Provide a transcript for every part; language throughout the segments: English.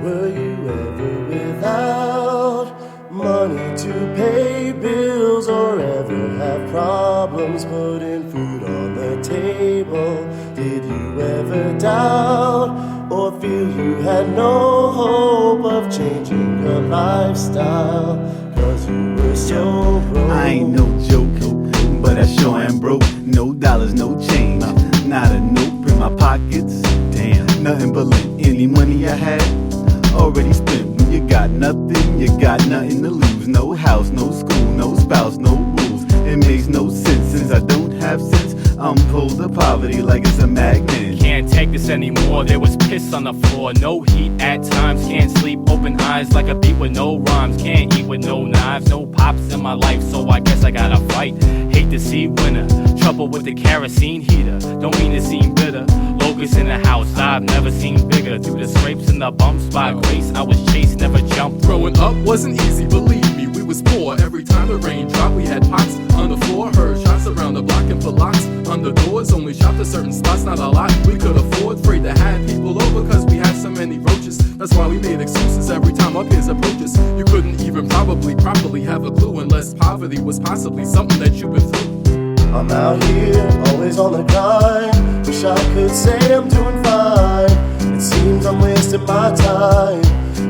Were you ever without money to pay bills, or ever have problems putting food on the table? Did you ever doubt or feel you had no hope of changing your lifestyle? 'Cause you were so broke. I ain't no joke, but I sure am broke. No dollars, no change, not a note in my pockets. Damn, nothing but lint. Any money I had already spent. When you got nothing, you got nothing to lose. No house, no school, no spouse, no rules. It makes no sense since I don't have sense. I'm pulled to poverty like it's a magnet. Can't take this anymore, there was piss on the floor. No heat at times, can't sleep, open eyes like a beat with no rhymes. Can't eat with no knives, no pops in my life, so I guess I gotta fight. Hate to see winter, trouble with the kerosene heater. Don't mean to seem bitter, locusts in the house, I've never seen bigger. Through the scrapes and the bumps, by grace I was chased, never jumped. Growing up wasn't easy, believe me, we was poor. Every time the rain dropped, we had pots on the floor. Heard shots around the block and put locks on the doors. Only shopped at certain spots, not a lot we could afford. Afraid to have people over cause we had so many roaches. That's why we made excuses every time our peers approach us. You couldn't even probably properly have a clue unless poverty was possibly something that you've been through. I'm out here, always on the grind. Wish I could say I'm doing fine. It seems I'm wasting my time,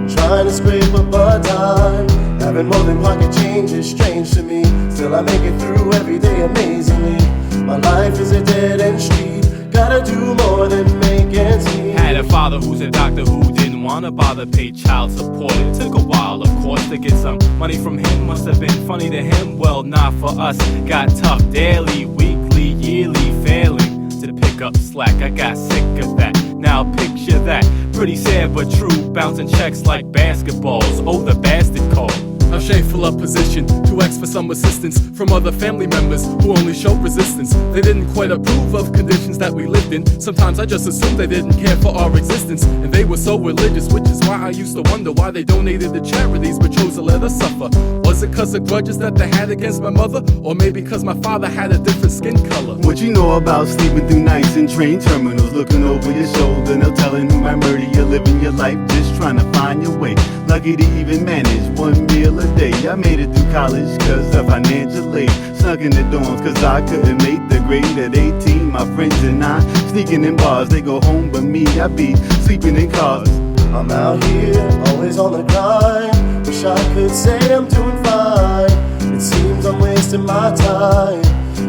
trying to scrape up a dime. Having more than pocket change is strange to me. Still I make it through every day amazingly. My life is a dead-end street. Gotta do more than make ends meet. Had a father who's a doctor who didn't wanna bother pay child support. It took a while, of course, to get some money from him. Must have been funny to him, well, not for us. Got tough daily, weekly, yearly, failing to pick up slack. I got sick of that, now picture that. Pretty sad but true, bouncing checks like basketballs. Oh, the bastard call. A shameful up position to ask for some assistance from other family members who only showed resistance. They didn't quite approve of conditions that we lived in. Sometimes I just assumed they didn't care for our existence, and they were so religious, which is why I used to wonder why they donated to charities but chose to let us suffer. Was it cause of grudges that they had against my mother, or maybe cause my father had a different skin color? What you know about sleeping through nights in train terminals, looking over your shoulder, no telling who might murder you, living your life just trying to find your way. Lucky to even manage one meal a day. I made it through college cause of financial aid. Snuck in the dorms cause I couldn't make the grade at 18. My friends and I sneaking in bars, they go home but me, I be sleeping in cars. I'm out here, always on the grind. Wish I could say I'm doing fine. It seems I'm wasting my time,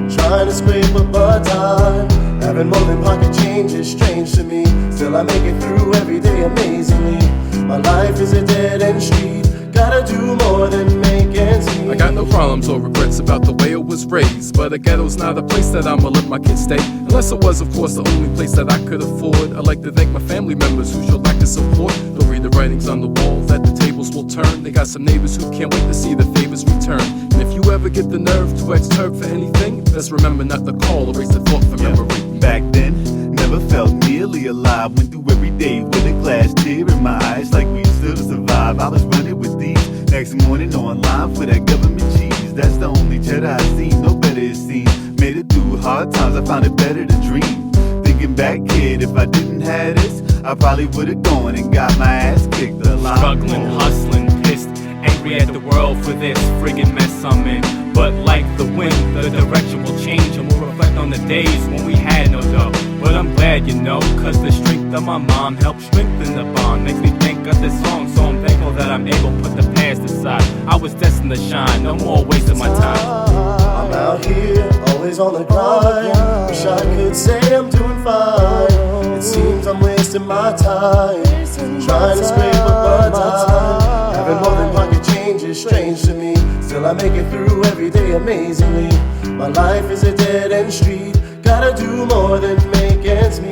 trying to scrape up a dime. Having more than pocket change is strange to me. Still I make it through every day amazingly. My life is a dead-end street. Gotta do more than make ends meet. I got no problems or regrets about the way it was raised, but a ghetto's not a place that I'ma let my kids stay. Unless it was, of course, the only place that I could afford. I'd like to thank my family members who showed lack of support. Don't read the writings on the wall that the tables will turn. They got some neighbors who can't wait to see the favors return. And if you ever get the nerve to ask Turk for anything, let's remember not to call, erase the thought from memory. Back then, never felt nearly alive. Went through every day with a glass tear in my eyes, like we still survive. I was running with these. Next morning online for that government cheese. That's the only cheddar I seen, no better it seemed. Made it through hard times, I found it better to dream. Thinking back, kid, if I didn't have this, I probably would've gone and got my ass kicked a lot. Struggling, hustling, pissed, angry at the world for this friggin' mess I'm in. But like the wind, the direction will change, and we'll reflect on the days when we had no dough. But I'm glad, you know, cause the strength of my mom helped strengthen the bond. Makes me think of this song, so I'm thankful that I'm able to put the past aside. I was destined to shine, no more wasting my time. I'm out here, always on the grind. Wish I could say I'm doing fine. It seems I'm wasting my time, trying to scrape up a dime. Having more than pocket change is strange to me. Still I make it through every day amazingly. My life is a dead-end street. Gotta do more than make ends meet.